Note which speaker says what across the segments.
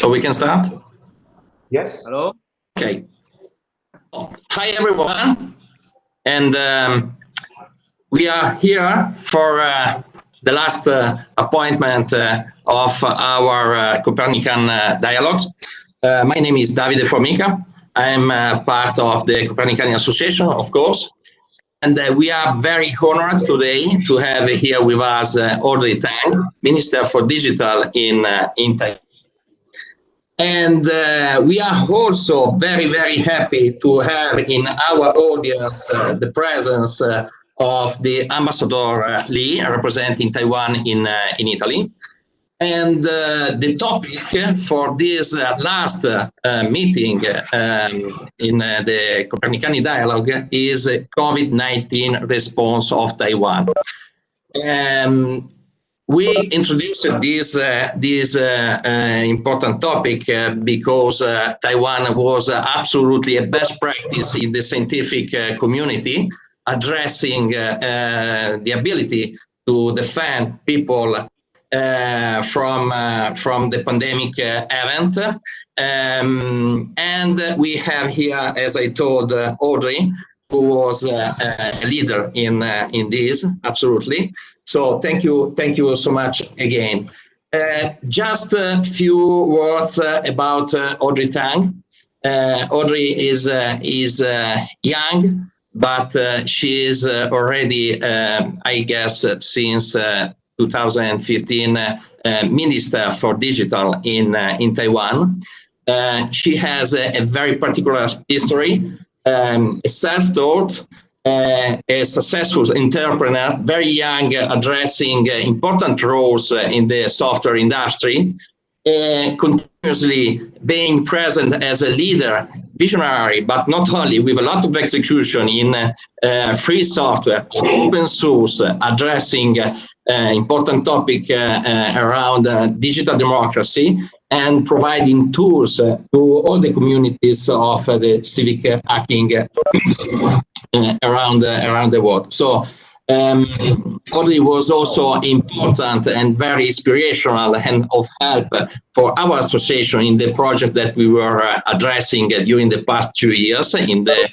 Speaker 1: So we can start?
Speaker 2: Yes.
Speaker 3: Hello.
Speaker 1: Okay. Hi, everyone. And we are here for the last appointment of our Copernican dialogues. My name is Davide Formica. I'm part of the Copernican Association, of course. And we are very honored today to have here with us Audrey Tang, Minister for Digital in Taiwan. And we are also very, very happy to have in our audience the presence of the Ambassador Li, representing Taiwan in Italy. And the topic for this last meeting in the Copernican Dialogue is COVID-19 response of Taiwan. We introduced this important topic because Taiwan was absolutely a best practice in the scientific community, addressing the ability to defend people from the pandemic event. And we have here, as I told Audrey, who was a leader in this, absolutely. So thank you so much again. Just a few words about Audrey Tang. Audrey is young, but she is already, I guess, since 2015, Minister for Digital in Taiwan. She has a very particular history, self-taught, a successful entrepreneur, very young, addressing important roles in the software industry, continuously being present as a leader, visionary, but not only, with a lot of execution in free software, open source, addressing important topic around digital democracy, and providing tools to all the communities of the civic hacking around the world. So Audrey was also important and very inspirational and of help for our association in the project that we were addressing during the past 2 years in the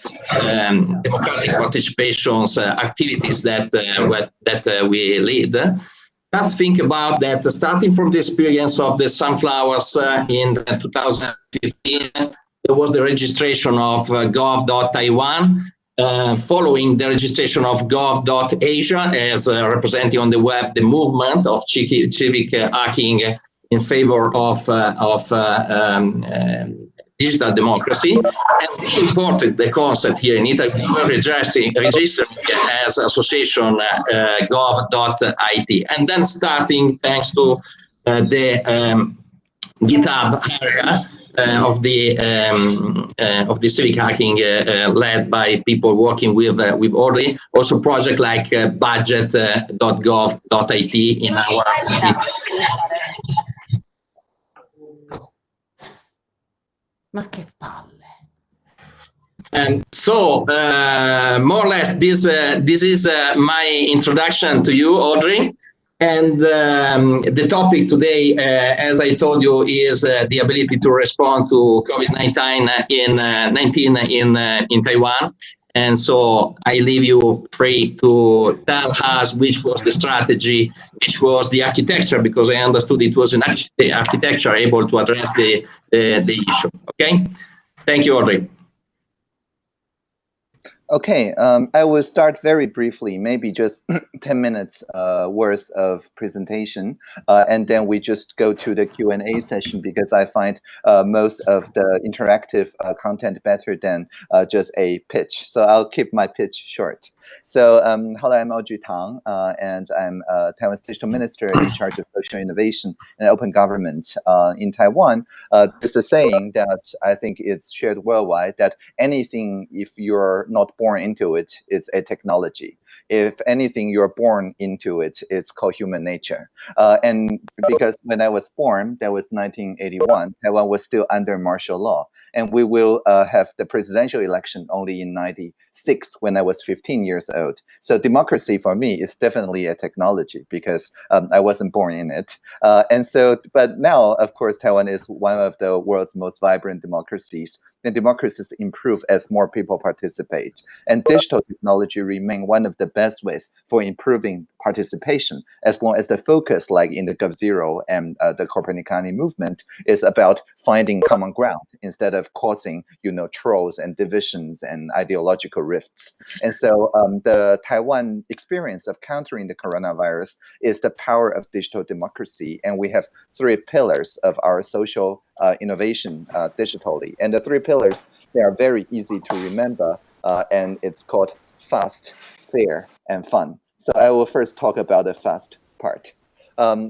Speaker 1: democratic participations activities that we lead. Just think about that, starting from the experience of the sunflowers in 2015, there was the registration of gov.taiwan, following the registration of gov.asia as representing on the web the movement of civic hacking in favor of digital democracy. And we imported the concept here in Italy. We were registering as association gov.it, and then starting, thanks to the GitHub area of the civic hacking led by people working with Audrey, also project like budget.gov.it in our
Speaker 4: Ma che palle.
Speaker 1: And so, more or less, this is my introduction to you, Audrey. And the topic today, as I told you, is the ability to respond to COVID-19 in Taiwan. And so I leave you free to tell us which was the strategy, which was the architecture, because I understood it was an architecture able to address the issue. Okay, thank you, Audrey.
Speaker 2: Okay, I will start very briefly, maybe just 10 minutes worth of presentation, and then we just go to the Q&A session, because I find most of the interactive content better than just a pitch. So I'll keep my pitch short. So hello, I'm Audrey Tang, and I'm Taiwan's digital minister in charge of social innovation and open government in Taiwan. There's a saying that I think it's shared worldwide, that anything, if you're not born into it, it's a technology. If anything, you're born into it, it's called human nature. And because when I was born, that was 1981, Taiwan was still under martial law. And we will have the presidential election only in 96, when I was 15 years years old. So democracy for me is definitely a technology because I wasn't born in it. But now, of course, Taiwan is one of the world's most vibrant democracies. And democracies improve as more people participate. And digital technology remain one of the best ways for improving participation, as long as the focus, like in the GovZero and the Copernicani movement, is about finding common ground instead of causing, trolls and divisions and ideological rifts. And so the Taiwan experience of countering the coronavirus is the power of digital democracy. And we have 3 pillars of our social innovation digitally. And the 3 pillars, they are very easy to remember, and it's called fast, fair, and fun. So I will first talk about the fast part.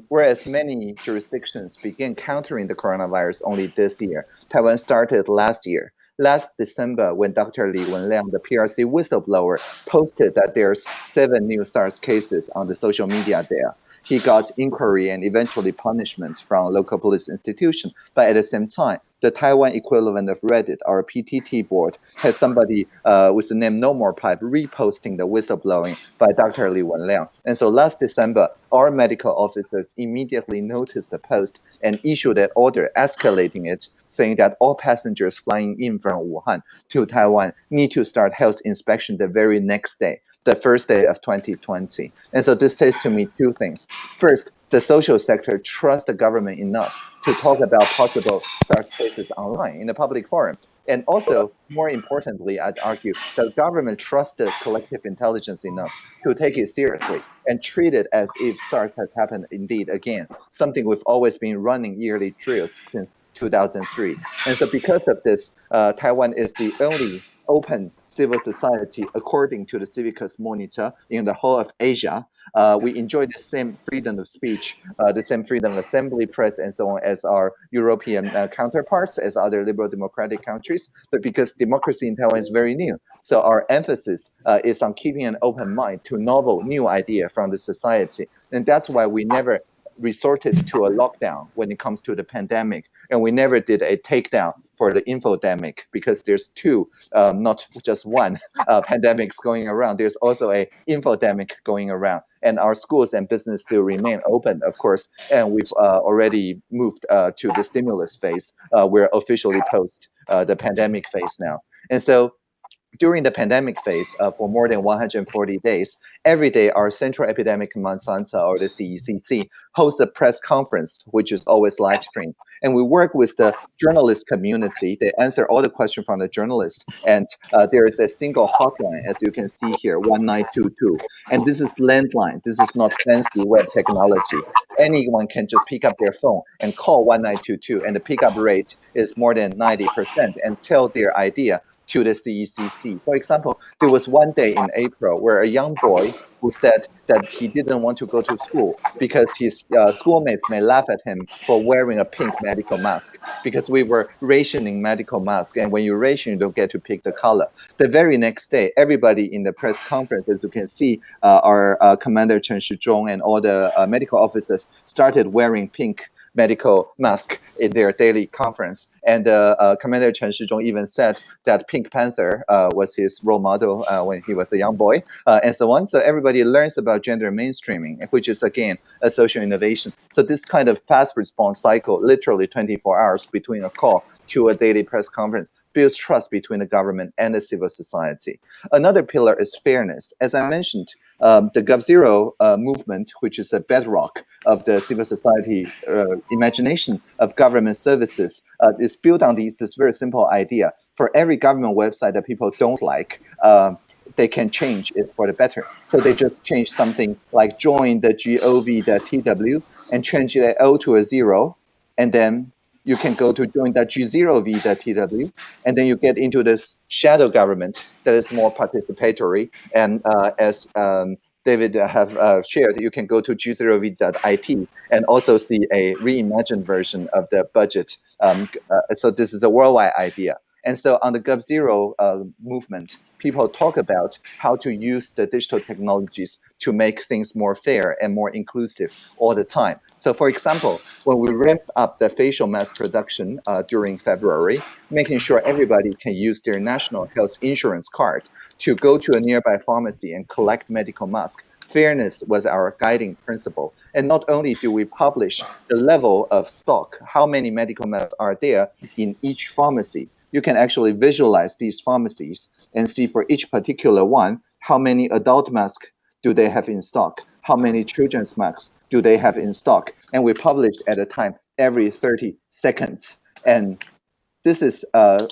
Speaker 2: Whereas many jurisdictions began countering the coronavirus only this year, Taiwan started last year. Last December, when Dr. Li Wenliang, the PRC whistleblower, posted that there's 7 new SARS cases on the social media there, he got inquiry and eventually punishments from local police institutions. But at the same time, the Taiwan equivalent of Reddit, our PTT board, has somebody with the name No More Pipe reposting the whistleblowing by Dr. Li Wenliang. And so last December, our medical officers immediately noticed the post and issued an order escalating it, saying that all passengers flying in from Wuhan to Taiwan need to start health inspection the very next day, the first day of 2020. And so this says to me 2 things. First, the social sector trusts the government enough to talk about possible SARS cases online in a public forum. And also, more importantly, I'd argue, the government trusts the collective intelligence enough to take it seriously and treat it as if SARS has happened indeed again, something we've always been running yearly drills since 2003. And so because of this, Taiwan is the only open civil society according to the Civicus Monitor in the whole of Asia. We enjoy the same freedom of speech, the same freedom of assembly, press, and so on as our European counterparts, as other liberal democratic countries. But because democracy in Taiwan is very new, so our emphasis is on keeping an open mind to novel, new idea from the society. And that's why we never resorted to a lockdown when it comes to the pandemic, and we never did a takedown for the infodemic, because there's 2, not just one pandemics going around. There's also a infodemic going around, and our schools and business still remain open, of course, and we've already moved to the stimulus phase. We're officially post the pandemic phase now. And so during the pandemic phase, for more than 140 days, every day our Central Epidemic Command Center, or the CECC, hosts a press conference, which is always live streamed. And we work with the journalist community. They answer all the questions from the journalists. And there is a single hotline, as you can see here, 1922. And this is landline. This is not fancy web technology. Anyone can just pick up their phone and call 1922, and the pickup rate is more than 90%, and tell their idea to the CECC. For example, there was one day in April where a young boy who said that he didn't want to go to school because his schoolmates may laugh at him for wearing a pink medical mask, because we were rationing medical masks, and when you ration, you don't get to pick the color. The very next day, everybody in the press conference, as you can see, our Commander Chen Shizhong and all the medical officers started wearing pink medical mask in their daily conference. And Commander Chen Shizhong even said that Pink Panther was his role model when he was a young boy, and so on. So everybody learns about gender mainstreaming, which is, again, a social innovation. So this kind of fast response cycle, literally 24 hours between a call to a daily press conference, builds trust between the government and the civil society. Another pillar is fairness. As I mentioned, the GovZero movement, which is the bedrock of the civil society imagination of government services, is built on this very simple idea. For every government website that people don't like, they can change it for the better. So they just change something like join the gov.tw and change the O to a 0, and then you can go to join.g0v.tw, and then you get into this shadow government that is more participatory. And as David have shared, you can go to g0v.it and also see a reimagined version of the budget. So this is a worldwide idea. And so on the GovZero movement, people talk about how to use the digital technologies to make things more fair and more inclusive all the time. So for example, when we ramped up the facial mask production during February, making sure everybody can use their national health insurance card to go to a nearby pharmacy and collect medical masks. Fairness was our guiding principle. And not only do we publish the level of stock, how many medical masks are there in each pharmacy, you can actually visualize these pharmacies and see for each particular one, how many adult masks do they have in stock? How many children's masks do they have in stock? And we publish at a time every 30 seconds. And this is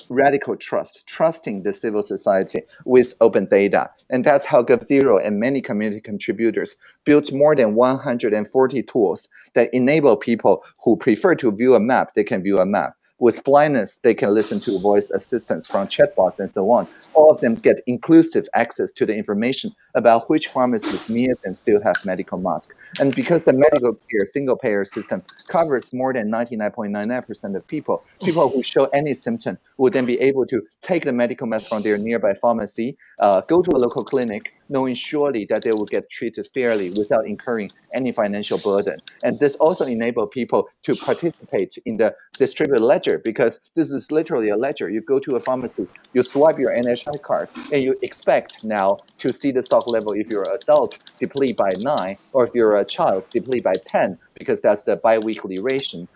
Speaker 2: radical trust, trusting the civil society with open data. And that's how GovZero and many community contributors built more than 140 tools that enable people who prefer to view a map, they can view a map. With blindness, they can listen to voice assistants from chatbots and so on. All of them get inclusive access to the information about which pharmacies near them still have medical masks. And because the medical care, single payer system covers more than 99.99% of people, people who show any symptom will then be able to take the medical mask from their nearby pharmacy, go to a local clinic, knowing surely that they will get treated fairly without incurring any financial burden. And this also enables people to participate in the distributed ledger, because this is literally a ledger. You go to a pharmacy, you swipe your NHI card, and you expect now to see the stock level if you're an adult deplete by 9, or if you're a child deplete by 10, because that's the biweekly ration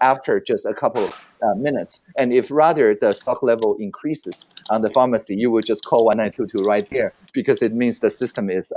Speaker 2: after just a couple minutes. And if rather the stock level increases on the pharmacy, you will just call 1922 right there, because it means the system is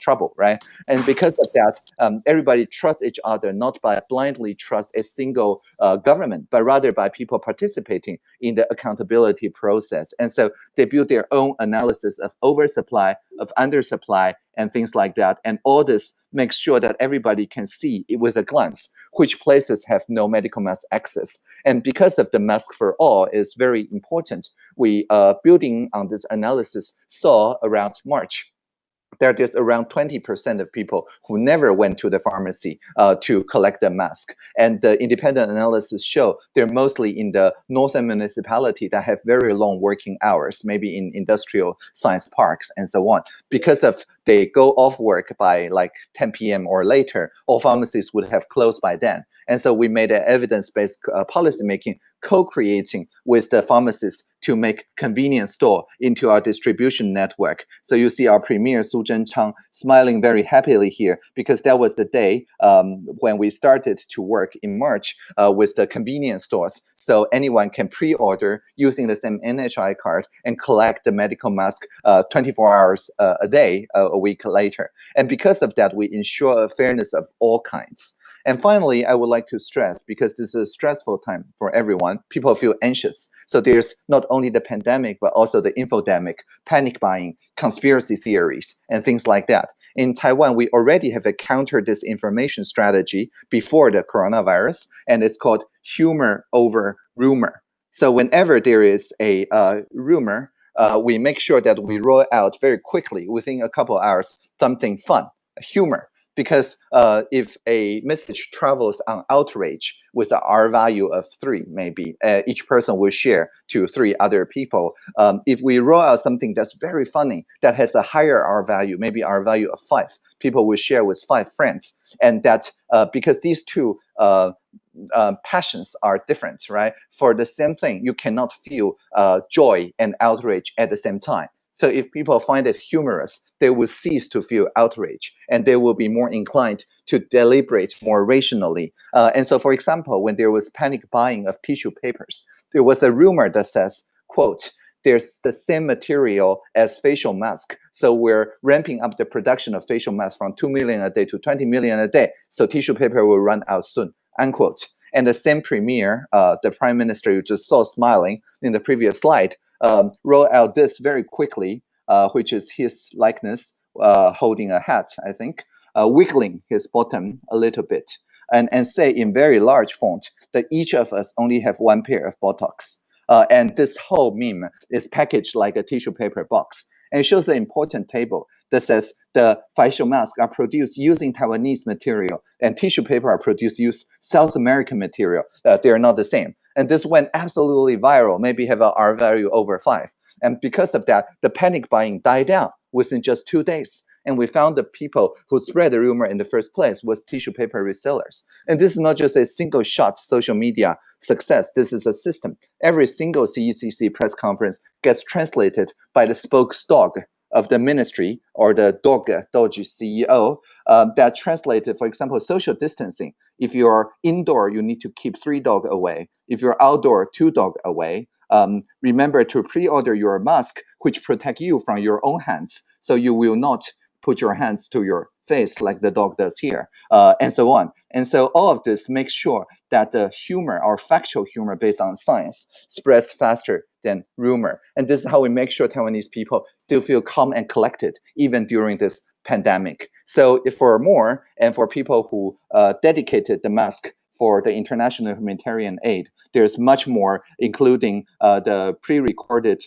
Speaker 2: trouble, right? And because of that, everybody trusts each other, not by blindly trust a single government, but rather by people participating in the accountability process. And so they build their own analysis of oversupply, of undersupply, and things like that. And all this makes sure that everybody can see it with a glance which places have no medical mask access. And because of the mask for all is very important, we building on this analysis saw around March that there's around 20% of people who never went to the pharmacy to collect the mask. And the independent analysis show they're mostly in the northern municipality that have very long working hours, maybe in industrial science parks and so on. Because of they go off work by like 10 p.m. or later, all pharmacies would have closed by then. And so we made an evidence-based policy making, co-creating with the pharmacists to make convenience store into our distribution network. So you see our premier Su Zhenchang smiling very happily here, because that was the day when we started to work in March with the convenience stores. So anyone can pre-order using the same NHI card and collect the medical mask 24 hours a day, a week later. And because of that, we ensure a fairness of all kinds. And finally, I would like to stress, because this is a stressful time for everyone, people feel anxious. So there's not only the pandemic, but also the infodemic, panic buying, conspiracy theories, and things like that. In Taiwan, we already have a counter disinformation strategy before the coronavirus, and it's called humor over rumor. So whenever there is a rumor, we make sure that we roll out very quickly, within a couple of hours, something fun, humor. Because if a message travels on outrage with an R value of 3, maybe each person will share to 3 other people. If we roll out something that's very funny, that has a higher R value, maybe R value of 5, people will share with 5 friends. And that because these two passions are different, right? For the same thing, you cannot feel joy and outrage at the same time. So if people find it humorous, they will cease to feel outrage, and they will be more inclined to deliberate more rationally. And so, for example, when there was panic buying of tissue papers, there was a rumor that says, quote, there's the same material as facial mask. So we're ramping up the production of facial masks from 2 million a day to 20 million a day. So tissue paper will run out soon, unquote. And the same premier, the prime minister you just saw smiling in the previous slide, roll out this very quickly, which is his likeness holding a hat, I think, wiggling his bottom a little bit, and say in very large font that each of us only have 1 pair of buttocks. And this whole meme is packaged like a tissue paper box. And it shows an important table that says the facial masks are produced using Taiwanese material, and tissue paper are produced using South American material. They are not the same. And this went absolutely viral, maybe have a R value over 5. And because of that, the panic buying died down within just 2 days. And we found the people who spread the rumor in the first place was tissue paper resellers. And this is not just a single shot social media success. This is a system. Every single CECC press conference gets translated by the spokesdog of the ministry or the Doge CEO that translated, for example, social distancing. If you're indoor, you need to keep 3 dogs away. If you're outdoor, 2 dogs away. Remember to pre-order your mask, which protect you from your own hands, so you will not put your hands to your face like the dog does here, and so on. And so all of this makes sure that the humor or factual humor based on science spreads faster than rumor. And this is how we make sure Taiwanese people still feel calm and collected, even during this pandemic. So if for more, and for people who dedicated the mask for the international humanitarian aid, there's much more, including the pre-recorded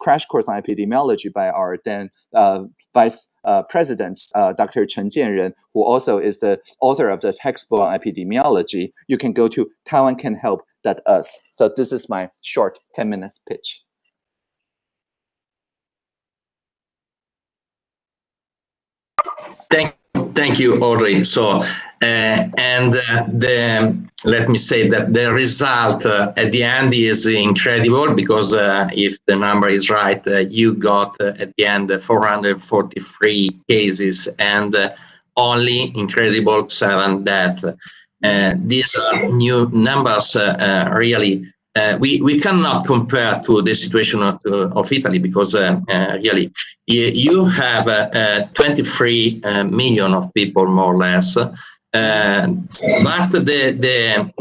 Speaker 2: crash course on epidemiology by our then Vice President, Dr. Chen Jianren, who also is the author of the textbook on epidemiology. You can go to taiwancanhelp.us. So this is my short 10-minute pitch.
Speaker 1: Thank you, Audrey. So, let me say that the result at the end is incredible, because if the number is right, you got at the end 443 cases and only incredible 7 deaths. These are new numbers, really. We cannot compare to the situation of Italy, because really you have 23 million of people, more or less. But the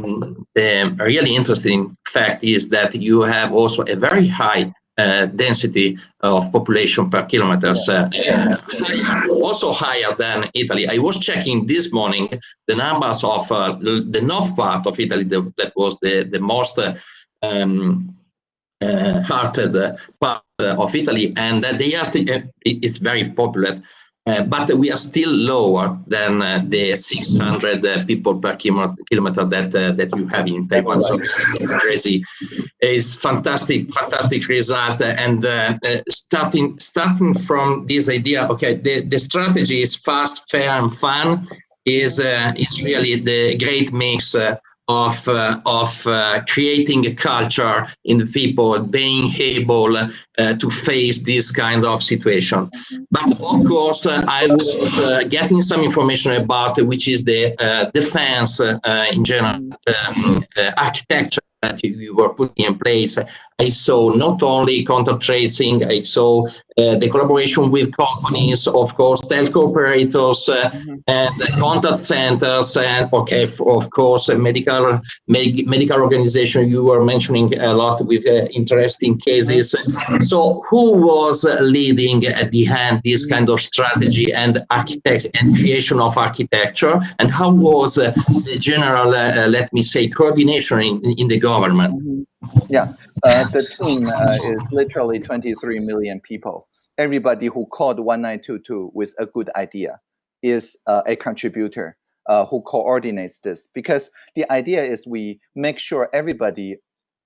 Speaker 1: really interesting fact is that you have also a very high density of population per kilometers, also higher than Italy. I was checking this morning the numbers of the north part of Italy, that was the most hearted part of Italy, and they are still, it's very popular. But we are still lower than the 600 people per kilometer that you have in Taiwan. So it's crazy. It's fantastic result. And starting from this idea, okay, the strategy is fast, fair, and fun. Is really the great mix of creating a culture in the people, being able to face this kind of situation. But of course, I was getting some information about which is the defense in general, architecture that you were putting in place. I saw not only contact tracing, I saw the collaboration with companies, of course, telco operators, and contact centers, and okay, of course, medical organization. You were mentioning a lot with interesting cases. So, who was leading at the end this kind of strategy and architect and creation of architecture, and how was the general, let me say, coordination in the government?
Speaker 2: Yeah, the team is literally 23 million people. Everybody who called 1922 with a good idea is a contributor who coordinates this, because the idea is we make sure everybody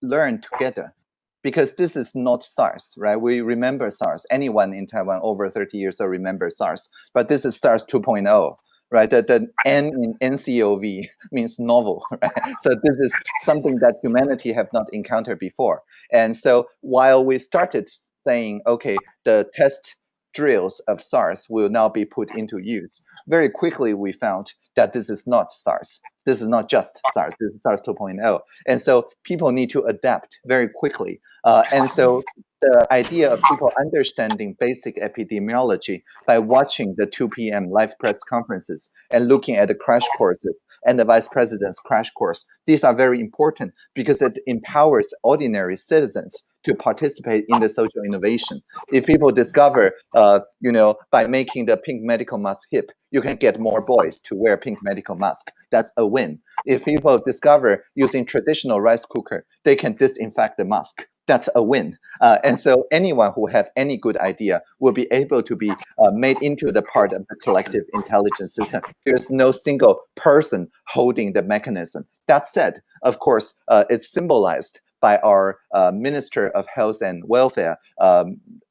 Speaker 2: learn together, because this is not SARS, right? We remember SARS. Anyone in Taiwan over 30 years old remembers SARS, but this is SARS 2.0. Right, the N in NCOV means novel, right? So this is something that humanity have not encountered before. And so while we started saying, okay, the test drills of SARS will now be put into use, very quickly we found that this is not SARS. This is not just SARS, this is SARS 2.0. And so people need to adapt very quickly. And so the idea of people understanding basic epidemiology by watching the 2 p.m. live press conferences and looking at the crash courses and the vice president's crash course, these are very important because it empowers ordinary citizens to participate in the social innovation. If people discover, by making the pink medical mask hip, you can get more boys to wear pink medical mask. That's a win. If people discover using traditional rice cooker, they can disinfect the mask. that's a win. And so anyone who have any good idea will be able to be made into the part of the collective intelligence system. There's no single person holding the mechanism. That said, of course, it's symbolized by our Minister of Health and Welfare,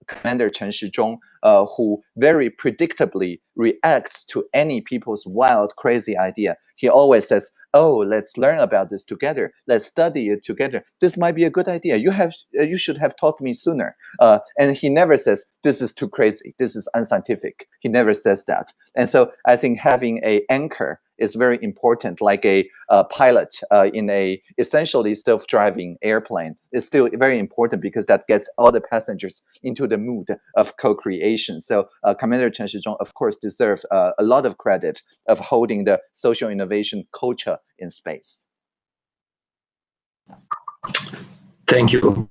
Speaker 2: Commander Chen Shizhong, who very predictably reacts to any people's wild, crazy idea. He always says, oh, let's learn about this together. Let's study it together. This might be a good idea. You should have taught me sooner. And he never says, this is too crazy. This is unscientific. He never says that. And so I think having an anchor is very important, like a pilot in a essentially self-driving airplane is still very important because that gets all the passengers into the mood of co-creation. So Commander Chen Shizhong, of course, deserves a lot of credit of holding the social innovation culture in space.
Speaker 1: Thank you.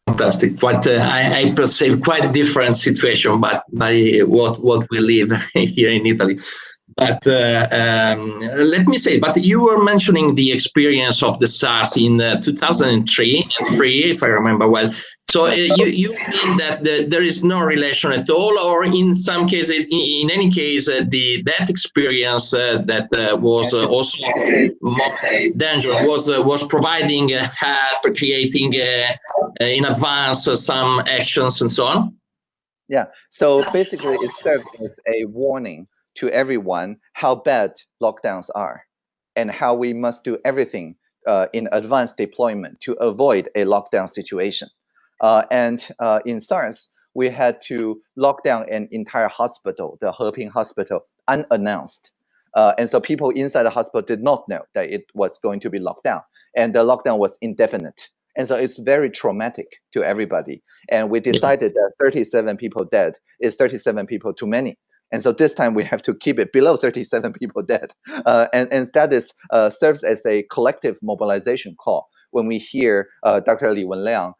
Speaker 1: Fantastic. Quite, I perceive quite different situation, but by what we live here in Italy. But let me say, but you were mentioning the experience of the SARS in 2003 and 3, if I remember well. So you mean that there is no relation at all, or in some cases, in any case, that experience that was also most dangerous was providing help, creating in advance some actions and so on?
Speaker 2: Yeah, so basically it served as a warning to everyone how bad lockdowns are and how we must do everything in advanced deployment to avoid a lockdown situation. And in SARS, we had to lock down an entire hospital, the Heping Hospital, unannounced. And so people inside the hospital did not know that it was going to be locked down. And the lockdown was indefinite. And so it's very traumatic to everybody. And we decided that 37 people dead is 37 people too many. And so this time we have to keep it below 37 people dead. And that is, serves as a collective mobilization call. When we hear Dr. Li Wenliang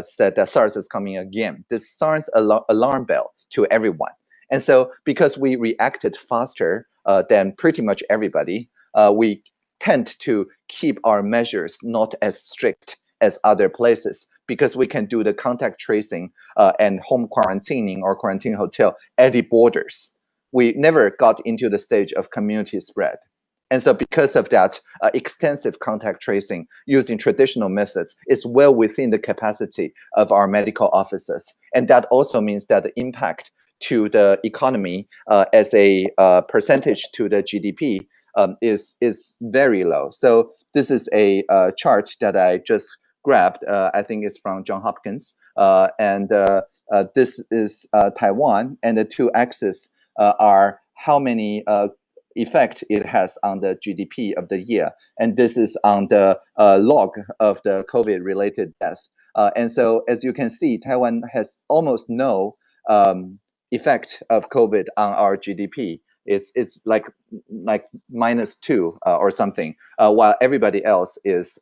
Speaker 2: said that SARS is coming again, this sounds alarm bell to everyone. And so because we reacted faster than pretty much everybody, we tend to keep our measures not as strict as other places, because we can do the contact tracing and home quarantining or quarantine hotel at the borders. We never got into the stage of community spread. And so because of that, extensive contact tracing using traditional methods is well within the capacity of our medical officers. And that also means that the impact to the economy as a percentage to the GDP is very low. So this is a chart that I just grabbed. I think it's from Johns Hopkins. And this is Taiwan, and the two axes are how many effect it has on the GDP of the year. And this is on the log of the COVID-related deaths. And so as you can see, Taiwan has almost no effect of COVID on our GDP. It's like -2 or something, while everybody else is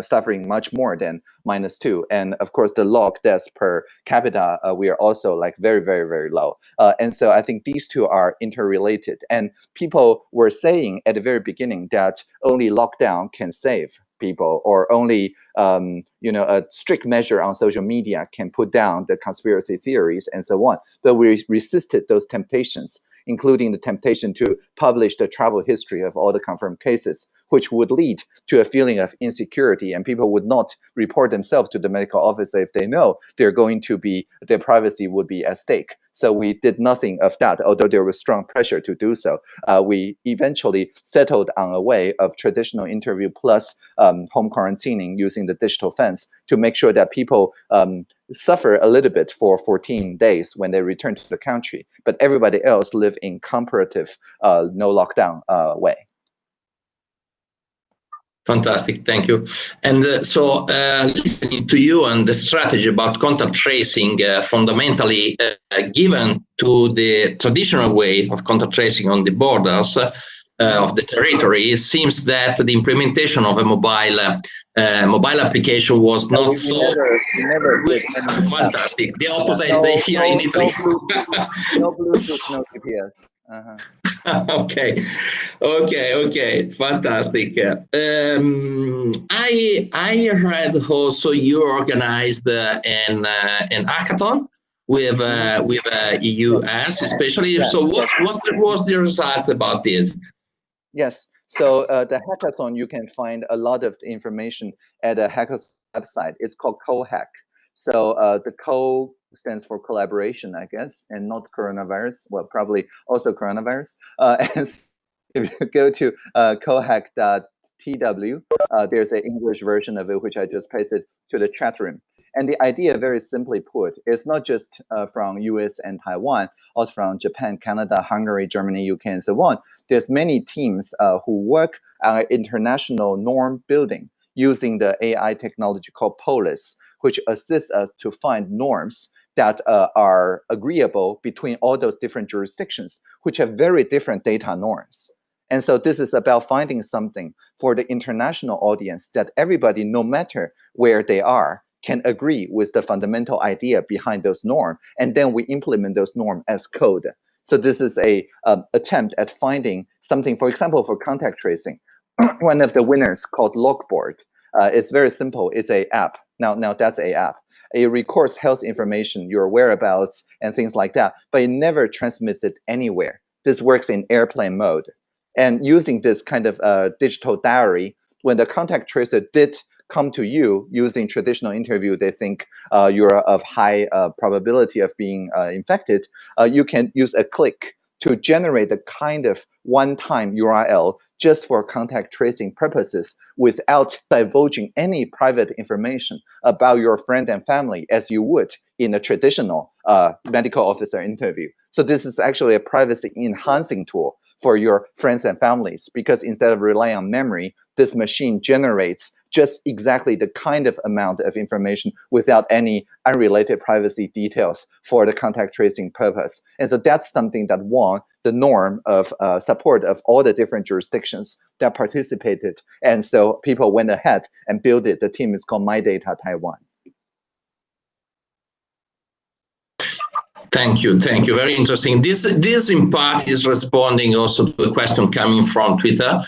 Speaker 2: suffering much more than -2. And of course, the log deaths per capita, we are also like very, very, very low. And so I think these two are interrelated. And people were saying at the very beginning that only lockdown can save people, or only a strict measure on social media can put down the conspiracy theories and so on. But we resisted those temptations, including the temptation to publish the travel history of all the confirmed cases, which would lead to a feeling of insecurity, and people would not report themselves to the medical officer if they know their privacy would be at stake. So we did nothing of that, although there was strong pressure to do so. We eventually settled on a way of traditional interview plus home quarantining using the digital fence to make sure that people suffer a little bit for 14 days when they return to the country, but everybody else live in comparative no lockdown way.
Speaker 1: Fantastic, thank you. And so listening to you and the strategy about contact tracing fundamentally given to the traditional way of contact tracing on the borders of the territory, it seems that the implementation of a mobile application was not
Speaker 2: never did.
Speaker 1: Fantastic. The opposite here in Italy.
Speaker 2: No Bluetooth, no GPS.
Speaker 1: Okay, fantastic. I read also you organized an hackathon with US, especially.
Speaker 2: Yeah,
Speaker 1: so what was the result about this?
Speaker 2: Yes. So the hackathon, you can find a lot of information at a hackathon website. It's called CoHack. So the co stands for collaboration, I guess, and not coronavirus. Well, probably also coronavirus. And if you go to cohack.tw, there's an English version of it, which I just pasted to the chat room. And the idea, very simply put, is not just from US and Taiwan, also from Japan, Canada, Hungary, Germany, UK, and so on. There's many teams who work on international norm building using the AI technology called Polis, which assists us to find norms that are agreeable between all those different jurisdictions, which have very different data norms. And so this is about finding something for the international audience that everybody, no matter where they are, can agree with the fundamental idea behind those norms, and then we implement those norms as code. So this is a attempt at finding something, for example, for contact tracing. One of the winners called Logboard. It's very simple. It's an app. Now that's an app. It records health information, your whereabouts, and things like that, but it never transmits it anywhere. This works in airplane mode. And using this kind of digital diary, when the contact tracer did come to you using traditional interview, they think you're of high probability of being infected, you can use a click to generate a kind of one-time URL just for contact tracing purposes without divulging any private information about your friend and family as you would in a traditional medical officer interview. So this is actually a privacy enhancing tool for your friends and families, because instead of relying on memory, this machine generates just exactly the kind of amount of information without any unrelated privacy details for the contact tracing purpose. And so that's something that won the norm of support of all the different jurisdictions that participated. And so people went ahead and built it. The team is called My Data Taiwan.
Speaker 1: Thank you. Very interesting. This in part is responding also to a question coming from Twitter.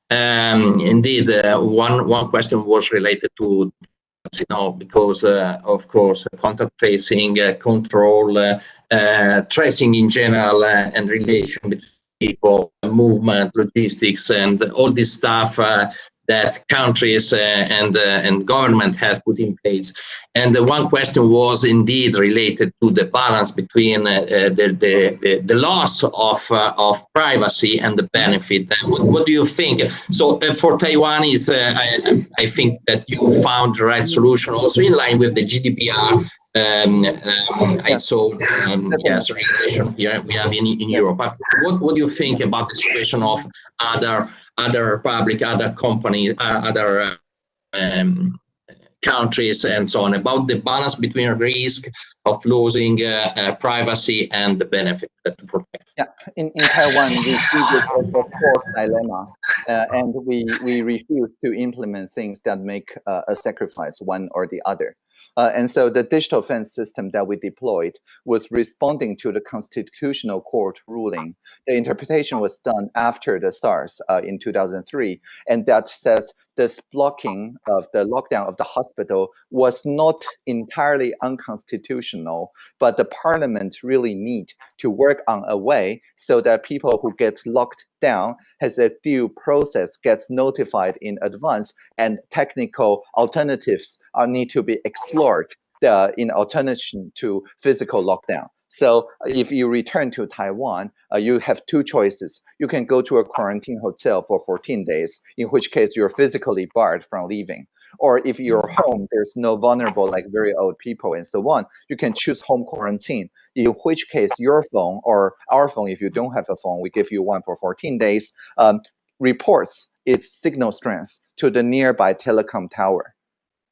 Speaker 1: Indeed, one question was related to, because of course contact tracing, control, tracing in general, and relation between people, movement, logistics, and all this stuff that countries and government has put in place. And the one question was indeed related to the balance between the loss of privacy and the benefit. What do you think? So for Taiwanese, I think that you found the right solution, also in line with the GDPR. I saw yes, regulation here we have in Europe. But what do you think about the situation of other public, other companies, other countries, and so on, about the balance between risk of losing privacy and the benefit to protect?
Speaker 2: Yeah, in Taiwan, we see this as a false dilemma, and we refuse to implement things that make a sacrifice, one or the other. And so the digital fence system that we deployed was responding to the Constitutional Court ruling. The interpretation was done after the SARS in 2003, and that says this blocking of the lockdown of the hospital was not entirely unconstitutional, but the parliament really need to work on a way so that people who get locked down has a due process, gets notified in advance, and technical alternatives need to be explored in alternation to physical lockdown. So if you return to Taiwan, you have two choices. You can go to a quarantine hotel for 14 days, in which case you're physically barred from leaving. Or if you're home, there's no vulnerable, like very old people and so on, you can choose home quarantine, in which case your phone, or our phone, if you don't have a phone, we give you one for 14 days, reports its signal strength to the nearby telecom tower.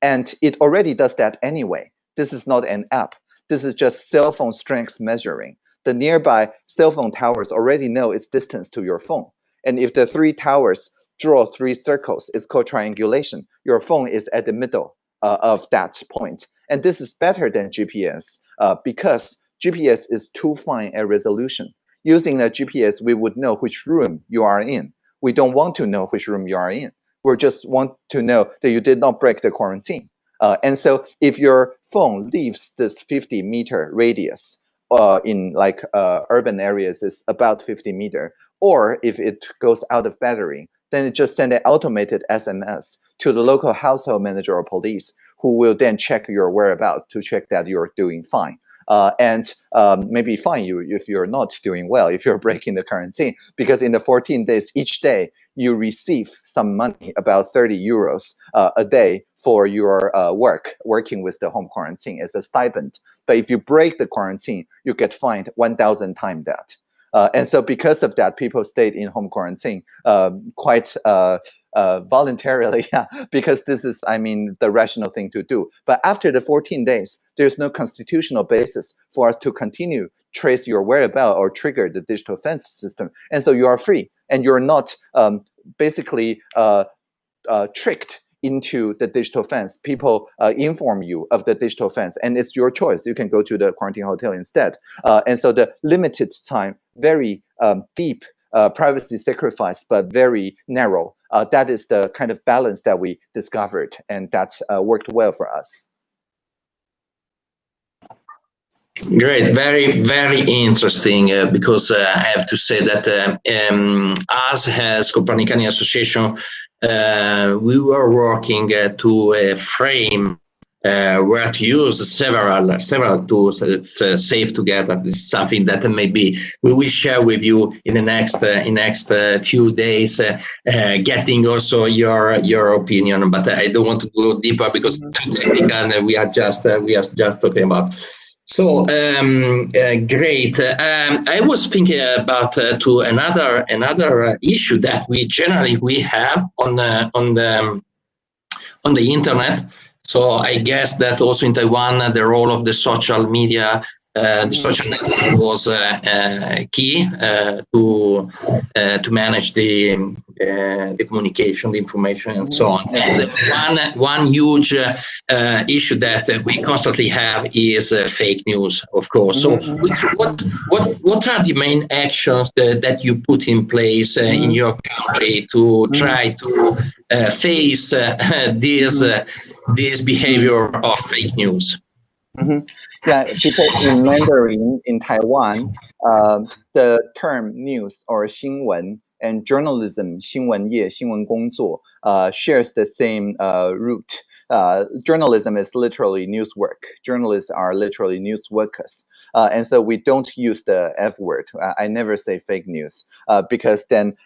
Speaker 2: And it already does that anyway. This is not an app. This is just cell phone strength measuring. The nearby cell phone towers already know its distance to your phone. And if the three towers draw three circles, it's called triangulation. Your phone is at the middle of that point. And this is better than GPS because GPS is too fine a resolution. Using a GPS, we would know which room you are in. We don't want to know which room you are in. We just want to know that you did not break the quarantine. And so if your phone leaves this 50-meter radius, in like urban areas is about 50 meter, or if it goes out of battery, then it just send an automated SMS to the local household manager or police, who will then check your whereabouts to check that you're doing fine. And maybe fine you if you're not doing well, if you're breaking the quarantine, because in the 14 days, each day, you receive some money, about 30 euros a day for your working with the home quarantine as a stipend. But if you break the quarantine, you get fined 1,000 times that. And so because of that, people stayed in home quarantine quite voluntarily, yeah, because this is, I mean, the rational thing to do. But after the 14 days, there's no constitutional basis for us to continue trace your whereabouts or trigger the digital fence system. And so you are free, and you're not basically tricked into the digital fence. People inform you of the digital fence, and it's your choice. You can go to the quarantine hotel instead. And so the limited time, very deep privacy sacrifice, but very narrow. That is the kind of balance that we discovered, and that worked well for us.
Speaker 1: Great, very, very interesting, because I have to say that us as Copernican Association, we were working to frame where to use several tools that's safe together. This is something that maybe we will share with you in the next few days, getting also your opinion. But I don't want to go deeper because too technical, and we are just talking about. So great. I was thinking about to another issue that we have on the internet. So I guess that also in Taiwan, the role of the social media, the social network was key to manage the communication, the information, and so on. And one huge issue that we constantly have is fake news, of course. So, what are the main actions that you put in place in your country to try to face this behavior of fake news?
Speaker 2: Yeah, because in Mandarin in Taiwan, the term news or 新闻 and journalism, 新闻业,新闻工作, shares the same root. Journalism is literally news work. Journalists are literally news workers. And so we don't use the F word. I never say fake news because then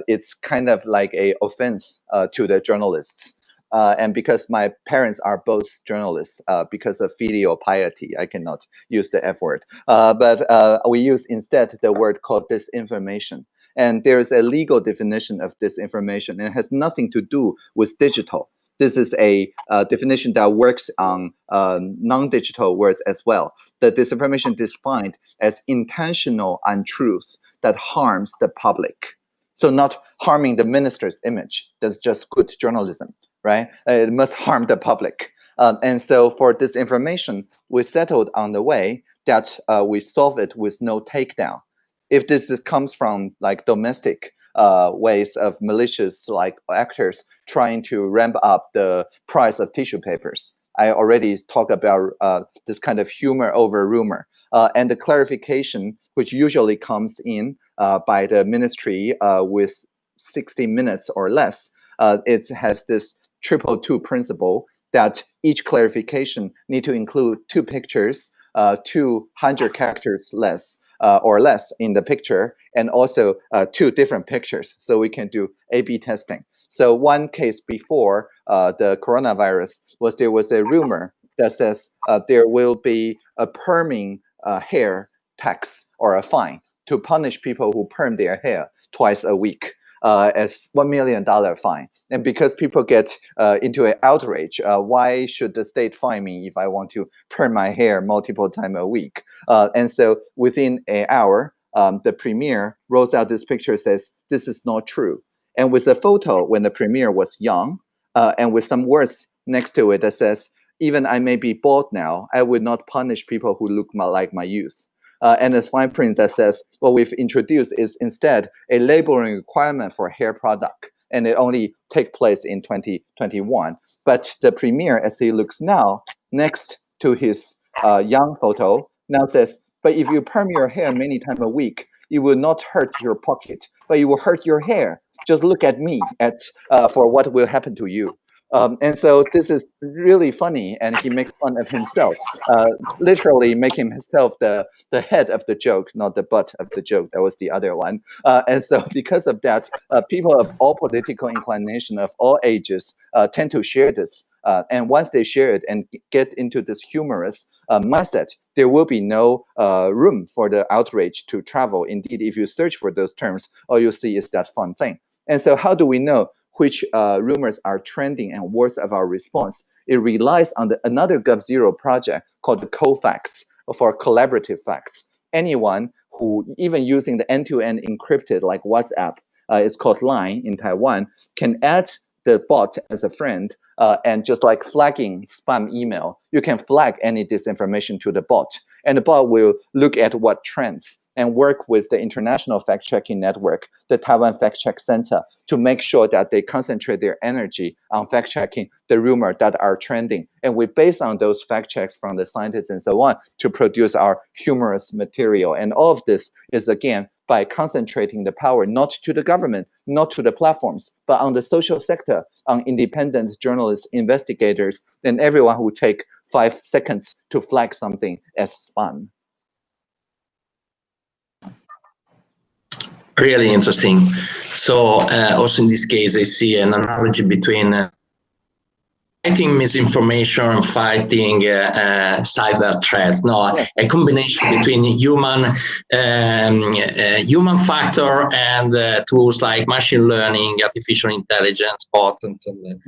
Speaker 2: it's kind of like an offense to the journalists. And because my parents are both journalists, because of filial piety, I cannot use the F word. But we use instead the word called disinformation. And there's a legal definition of disinformation, and it has nothing to do with digital. This is a definition that works on non-digital words as well. The disinformation defined as intentional untruth that harms the public. So not harming the minister's image. That's just good journalism, right? It must harm the public. And so for disinformation, we settled on the way that we solve it with no takedown. If this comes from like domestic ways of malicious like actors trying to ramp up the price of tissue papers, I already talked about this kind of humor over rumor. And the clarification, which usually comes in by the ministry with 60 minutes or less, it has this 222 principle that each clarification need to include 2 pictures, 200 characters less or less in the picture, and also 2 different pictures, so we can do A/B testing. So one case before the coronavirus was there was a rumor that says there will be a perming hair tax or a fine to punish people who perm their hair twice a week. As $1 million fine. And because people get into an outrage, why should the state fine me if I want to perm my hair multiple times a week? And so within an hour, the premier rolls out this picture, says, this is not true. And with a photo when the premier was young, and with some words next to it that says, even I may be bald now, I would not punish people who look like my youth. and a fine print that says what we've introduced is instead a labeling requirement for hair product, and it only take place in 2021. But the premier, as he looks now, next to his young photo, now says, but if you perm your hair many times a week, it will not hurt your pocket, but it will hurt your hair. Just look at me for what will happen to you. And so this is really funny, and he makes fun of himself, literally making himself the head of the joke, not the butt of the joke. That was the other one. And so because of that, people of all political inclination, of all ages, tend to share this. And once they share it and get into this humorous mindset, there will be no room for the outrage to travel. Indeed, if you search for those terms, all you see is that fun thing. And so how do we know which rumors are trending and worth of our response? It relies on another GovZero project called the Co-Facts, for collaborative facts. Anyone who, even using the end-to-end encrypted like WhatsApp, it's called Line in Taiwan, can add the bot as a friend, and just like flagging spam email, you can flag any disinformation to the bot, and the bot will look at what trends and work with the international fact-checking network, the Taiwan Fact Check Center, to make sure that they concentrate their energy on fact-checking the rumors that are trending. And we base on those fact checks from the scientists and so on to produce our humorous material. And all of this is, again, by concentrating the power not to the government, not to the platforms, but on the social sector, on independent journalists, investigators, and everyone who take 5 seconds to flag something as spam.
Speaker 1: Really interesting. So also in this case, I see an analogy between fighting misinformation and fighting cyber threats. No,
Speaker 2: Yeah.
Speaker 1: a combination between human factor and tools like machine learning, artificial intelligence, bots, and so on.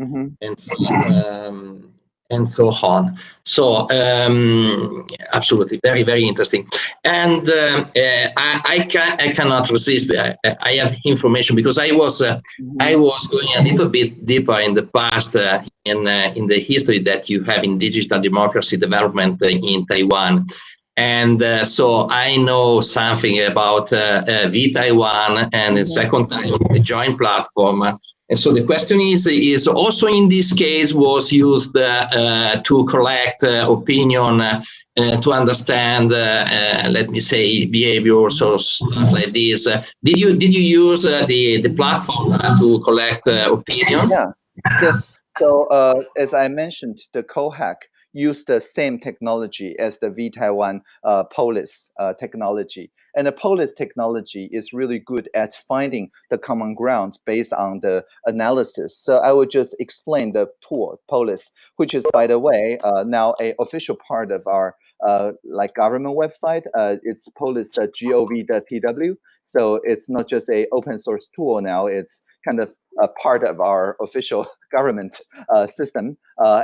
Speaker 1: And so on. So absolutely, very, very interesting. And I cannot resist. I have information because I was going a little bit deeper in the past in the history that you have in digital democracy development in Taiwan. And so I know something about VTaiwan, and the second time the joint platform. And so the question is also in this case was used to collect opinion, to understand, let me say, behaviors or stuff like this. Did you use the platform to collect opinion?
Speaker 2: Yeah. Yes. So as I mentioned, the CoHack used the same technology as the VTaiwan Polis technology. And the Polis technology is really good at finding the common ground based on the analysis. So I will just explain the tool, Polis, which is, by the way, now an official part of our like government website. It's polis.gov.tw. So it's not just an open source tool now, it's kind of a part of our official government system.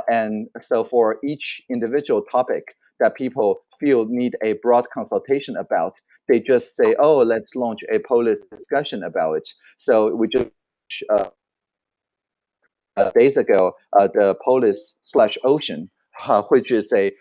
Speaker 2: And so for each individual topic that people feel need a broad consultation about, they just say, oh, let's launch a Polis discussion about it. So we just, days ago, the Polis/Ocean, which is a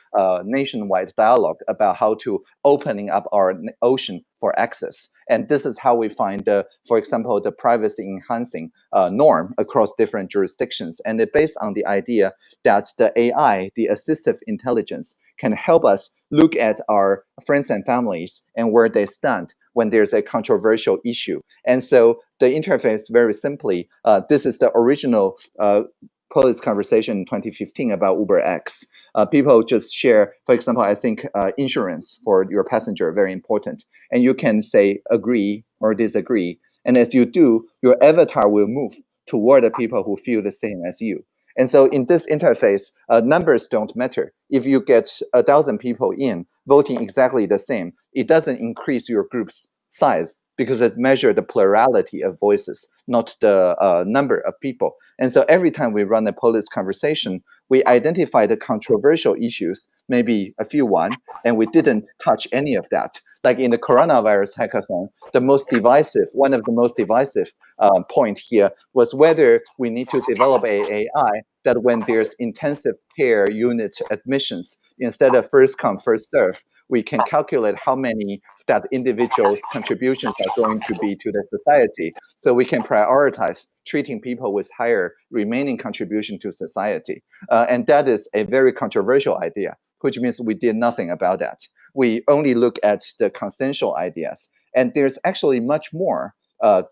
Speaker 2: nationwide dialogue about how to opening up our ocean for access. And this is how we find, for example, the privacy enhancing norm across different jurisdictions. And it's based on the idea that the AI, the assistive intelligence, can help us look at our friends and families and where they stand when there's a controversial issue. And so the interface, very simply, this is the original Polis conversation in 2015 about UberX. People just share, for example, I think insurance for your passenger, very important. And you can say agree or disagree. And as you do, your avatar will move toward the people who feel the same as you. And so in this interface, numbers don't matter. If you get 1,000 people in voting exactly the same, it doesn't increase your group's size because it measures the plurality of voices, not the number of people. And so every time we run a Polis conversation, we identify the controversial issues, maybe a few one, and we didn't touch any of that. Like in the coronavirus hackathon, the most divisive, one of the most divisive point here was whether we need to develop a AI that when there's intensive care unit admissions, instead of first come, first serve, we can calculate how many that individual's contributions are going to be to the society. So we can prioritize treating people with higher remaining contribution to society. And that is a very controversial idea, which means we did nothing about that. We only look at the consensual ideas. And there's actually much more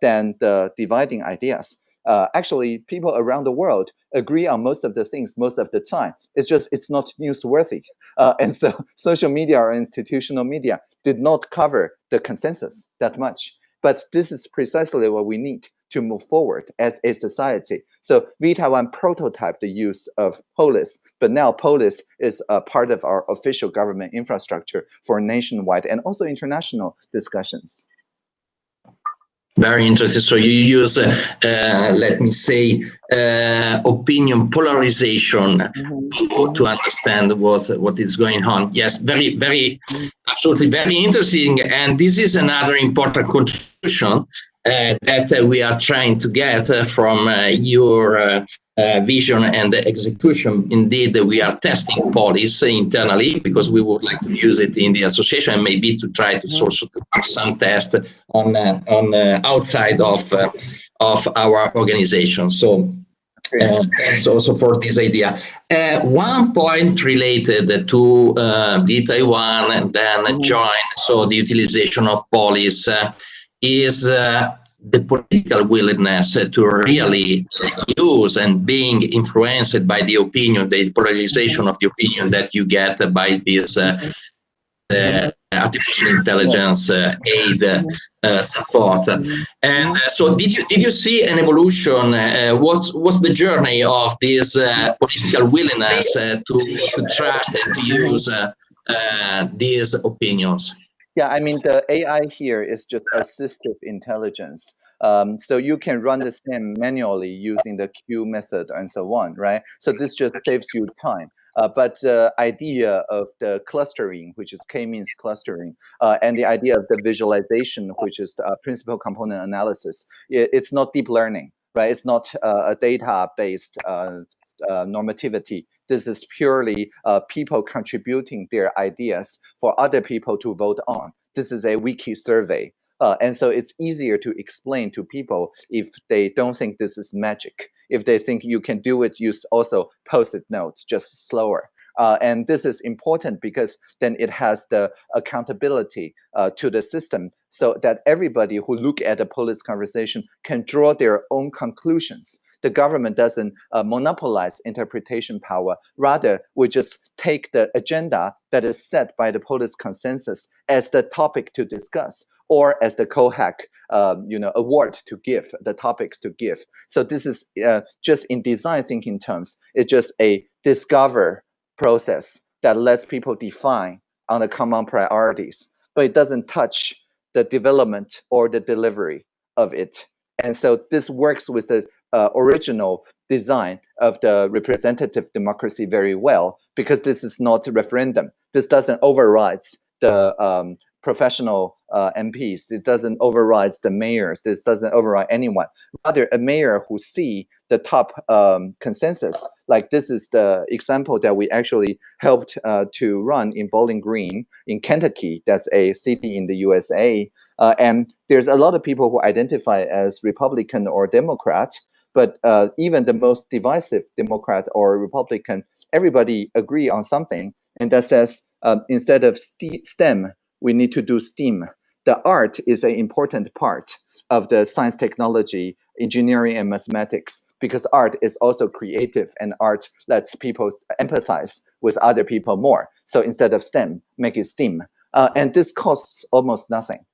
Speaker 2: than the dividing ideas. Actually, people around the world agree on most of the things most of the time. It's just, it's not newsworthy. And so social media or institutional media did not cover the consensus that much. But this is precisely what we need to move forward as a society. So Taiwan prototyped the use of polis, but now polis is a part of our official government infrastructure for nationwide and also international discussions.
Speaker 1: Very interesting. So you use, let me say, opinion polarization to understand what is going on. Yes, absolutely very interesting. And this is another important contribution that we are trying to get from your vision and execution. Indeed, we are testing polis internally because we would like to use it in the association and maybe to try to also to do some tests on outside of our organization. So thanks also for this idea. One point related to Taiwan and then join, so the utilization of polis is the political willingness to really use and being influenced by the opinion, the polarization of the opinion that you get by this artificial intelligence aid support. And so did you see an evolution? What's the journey of this political willingness to trust and to use these opinions?
Speaker 2: Yeah, I mean, the AI here is just assistive intelligence. So you can run the STEM manually using the Q method and so on, right? So this just saves you time. But the idea of the clustering, which is K-means clustering, and the idea of the visualization, which is the principal component analysis, it's not deep learning, right? It's not a data-based normativity. This is purely people contributing their ideas for other people to vote on. This is a wiki survey. And so it's easier to explain to people if they don't think this is magic. If they think you can do it, use also post-it notes, just slower. And this is important because then it has the accountability to the system so that everybody who look at the police conversation can draw their own conclusions. The government doesn't monopolize interpretation power. Rather, we just take the agenda that is set by the police consensus as the topic to discuss, or as the co-hack, award to give, the topics to give. So this is just in design thinking terms, it's just a discover process that lets people define on the common priorities, but it doesn't touch the development or the delivery of it. And so this works with the original design of the representative democracy very well, because this is not a referendum. This doesn't override the professional MPs. It doesn't override the mayors. This doesn't override anyone. Rather, a mayor who see the top consensus, like this is the example that we actually helped to run in Bowling Green in Kentucky. That's a city in the USA. And there's a lot of people who identify as Republican or Democrat, but even the most divisive Democrat or Republican, everybody agree on something. And that says, instead of STEM, we need to do STEAM. The art is an important part of the science, technology, engineering, and mathematics, because art is also creative, and art lets people empathize with other people more. So instead of STEM, make it STEAM. And this costs almost nothing.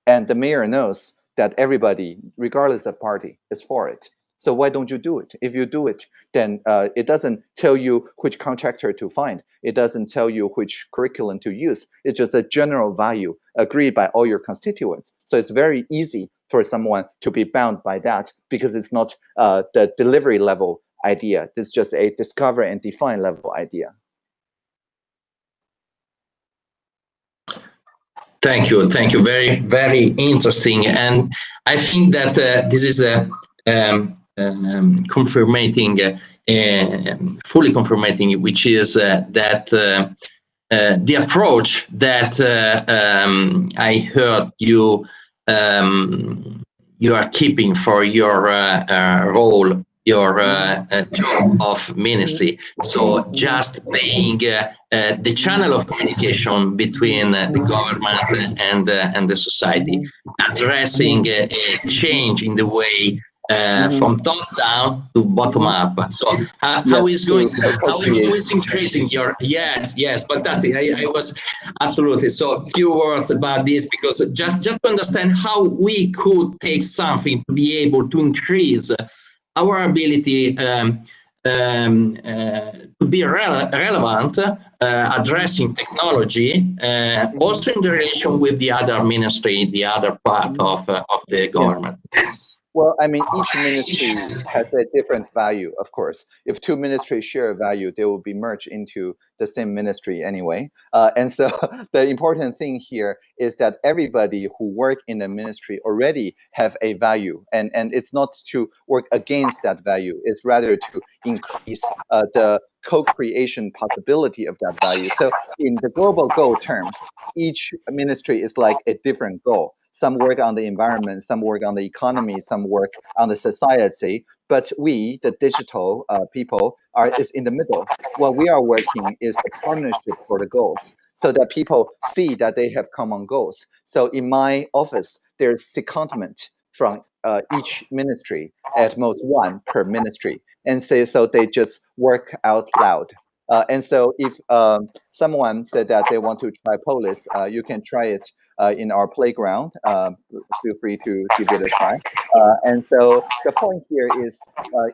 Speaker 2: And the mayor knows that everybody, regardless of party, is for it. So why don't you do it? If you do it, then it doesn't tell you which contractor to find. It doesn't tell you which curriculum to use. It's just a general value agreed by all your constituents. So it's very easy for someone to be bound by that, because it's not the delivery level idea. It's just a discover and define level idea.
Speaker 1: Thank you. Thank you. Very, very interesting. And I think that this is a fully confirming, which is that the approach that I heard you you are keeping for your role, your job of ministry. So just being the channel of communication between the government and the society, addressing a change in the way from top down to bottom up. So how is going? How is increasing your? Yes, fantastic. I was absolutely. So a few words about this, because just to understand how we could take something to be able to increase our ability to be relevant, addressing technology, also in the relation with the other ministry, the other part of the government.
Speaker 2: Yes. Well, I mean, each ministry has a different value, of course. If two ministries share a value, they will be merged into the same ministry anyway. And so the important thing here is that everybody who work in the ministry already have a value. And it's not to work against that value. It's rather to increase the co-creation possibility of that value. So in the global goal terms, each ministry is like a different goal. Some work on the environment, some work on the economy, some work on the society. But we, the digital people, is in the middle. What we are working is the partnership for the goals, so that people see that they have common goals. So in my office, there's secondment from each ministry, at most one per ministry. And so they just work out loud. And so if someone said that they want to try Polis, you can try it in our playground. Feel free to give it a try. And so the point here is,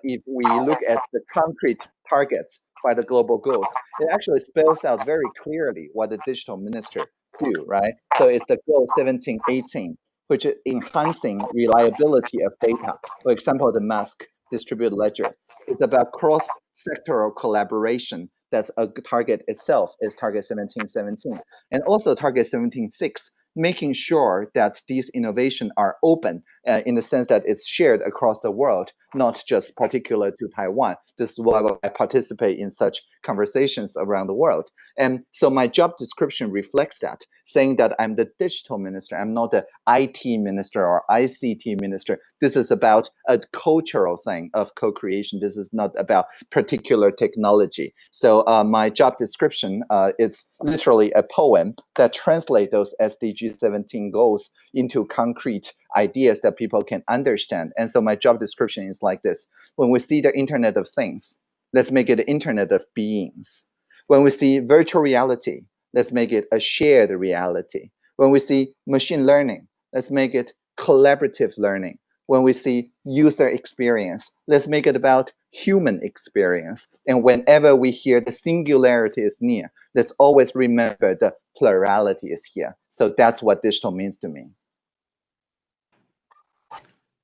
Speaker 2: if we look at the concrete targets by the global goals, it actually spells out very clearly what the digital minister do, right? So it's the goal 1718, which is enhancing reliability of data. For example, the mask distributed ledger. It's about cross-sectoral collaboration. That's a target itself, is target 1717. And also target 176, making sure that these innovations are open in the sense that it's shared across the world, not just particular to Taiwan. This is why I participate in such conversations around the world. And so my job description reflects that, saying that I'm the digital minister. I'm not the IT minister or ICT minister. This is about a cultural thing of co-creation. This is not about particular technology. So my job description is literally a poem that translates those SDG 17 goals into concrete ideas that people can understand. And so my job description is like this. When we see the Internet of Things, let's make it the Internet of Beings. When we see virtual reality, let's make it a shared reality. When we see machine learning, let's make it collaborative learning. When we see user experience, let's make it about human experience. And whenever we hear the singularity is near, let's always remember the plurality is here. So that's what digital means to me.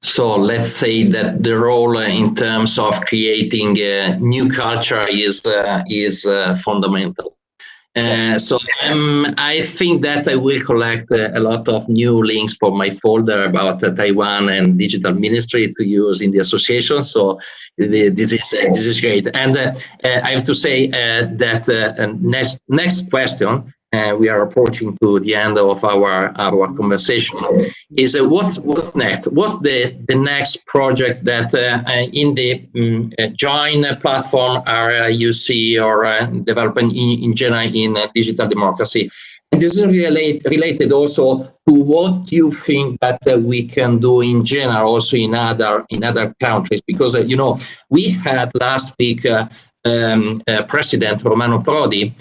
Speaker 1: So let's say that the role in terms of creating a new culture is fundamental. So I think that I will collect a lot of new links for my folder about Taiwan and digital ministry to use in the association. So this is great. And I have to say that next question. We are approaching to the end of our conversation. Is what's next? What's the next project that in the join platform are you see or developing in general in digital democracy? And this is related also to what you think that we can do in general, also in other countries, because you know, we had last week President Romano Prodi,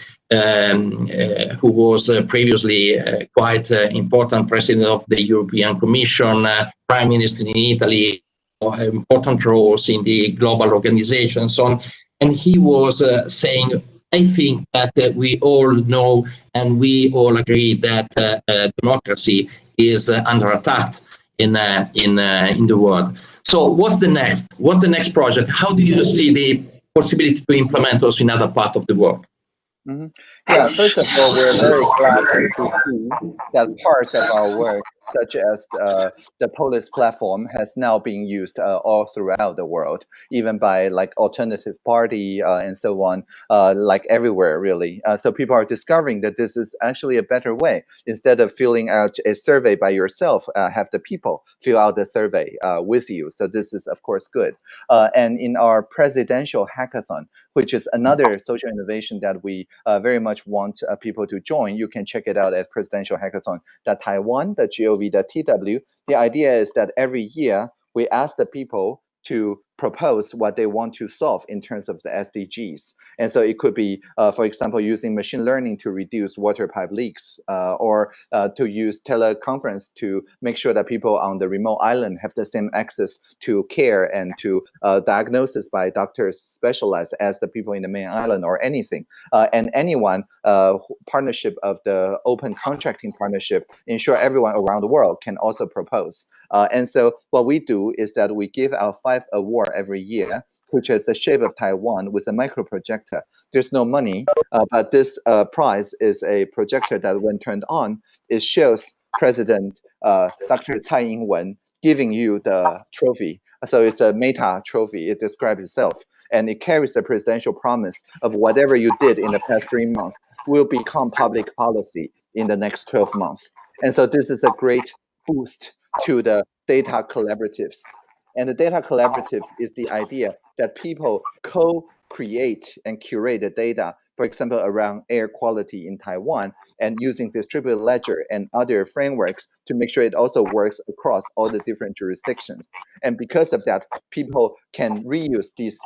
Speaker 1: who was previously quite important president of the European Commission, prime minister in Italy, important roles in the global organization, so on. And he was saying, I think that we all know and we all agree that democracy is under attack in the world. So what's the next? What's the next project? How do you see the possibility to implement also in other parts of the world?
Speaker 2: Mm-hmm. Yeah, first of all, we're very glad to see that parts of our work such as the Polis platform has now been used all throughout the world, even by like alternative party and so on, like everywhere really. So people are discovering that this is actually a better way. Instead of filling out a survey by yourself, have the people fill out the survey with you. So this is of course good. And in our presidential hackathon, which is another social innovation that we very much want people to join, you can check it out at presidentialhackathon.taiwan.gov.tw. The idea is that every year we ask the people to propose what they want to solve in terms of the SDGs. And so it could be, for example, using machine learning to reduce water pipe leaks, or to use teleconference to make sure that people on the remote island have the same access to care and to diagnosis by doctors specialized as the people in the main island, or anything. And anyone, partnership of the open contracting partnership, ensure everyone around the world can also propose. And so what we do is that we give out 5 awards every year, which is the shape of Taiwan with a micro projector. There's no money, but this prize is a projector that when turned on, it shows President Dr. Tsai Ing-wen giving you the trophy. So it's a meta trophy, it describes itself, and it carries the presidential promise of whatever you did in the past 3 months will become public policy in the next 12 months. And so this is a great boost to the data collaboratives. And the data collaborative is the idea that people co-create and curate the data, for example, around air quality in Taiwan, and using distributed ledger and other frameworks to make sure it also works across all the different jurisdictions. And because of that, people can reuse this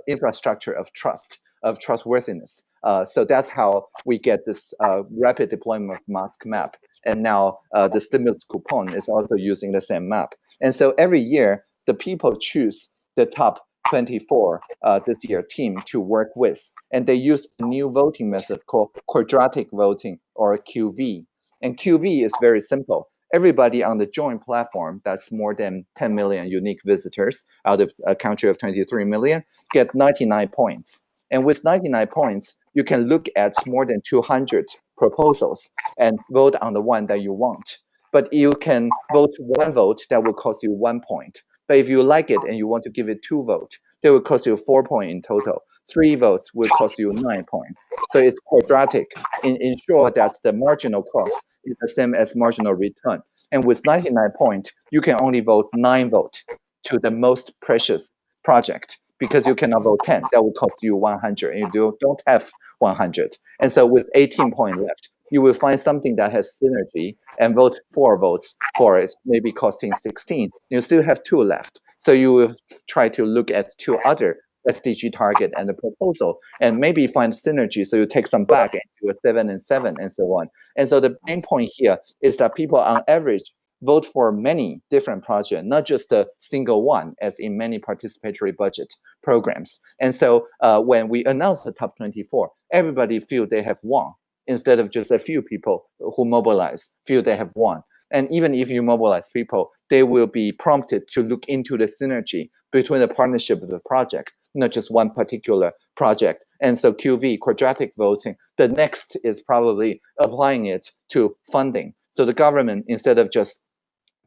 Speaker 2: infrastructure of trust, of trustworthiness. So that's how we get this rapid deployment of mask map. And now the stimulus coupon is also using the same map. And so every year, the people choose the top 24 this year team to work with. And they use a new voting method called quadratic voting, or QV. And QV is very simple. Everybody on the joint platform, that's more than 10 million unique visitors out of a country of 23 million, get 99 points. And with 99 points, you can look at more than 200 proposals and vote on the one that you want. But you can vote 1 vote that will cost you 1 point. But if you like it and you want to give it 2 votes, that will cost you 4 points in total. 3 votes will cost you 9 points. So it's quadratic. Ensure that the marginal cost is the same as marginal return. And with 99 points, you can only vote 9 votes to the most precious project, because you cannot vote 10. That will cost you 100, and you don't have 100. And so with 18 points left, you will find something that has synergy and vote 4 votes for it, maybe costing 16. You still have 2 left. So you will try to look at 2 other SDG target and the proposal, and maybe find synergy. So you take some back and do a 7 and 7 and so on. And so the main point here is that people on average vote for many different projects, not just a single one, as in many participatory budget programs. And so when we announce the top 24, everybody feel they have won, instead of just a few people who mobilize feel they have won. And even if you mobilize people, they will be prompted to look into the synergy between the partnership of the project, not just one particular project. And so QV, quadratic voting, the next is probably applying it to funding. So the government, instead of just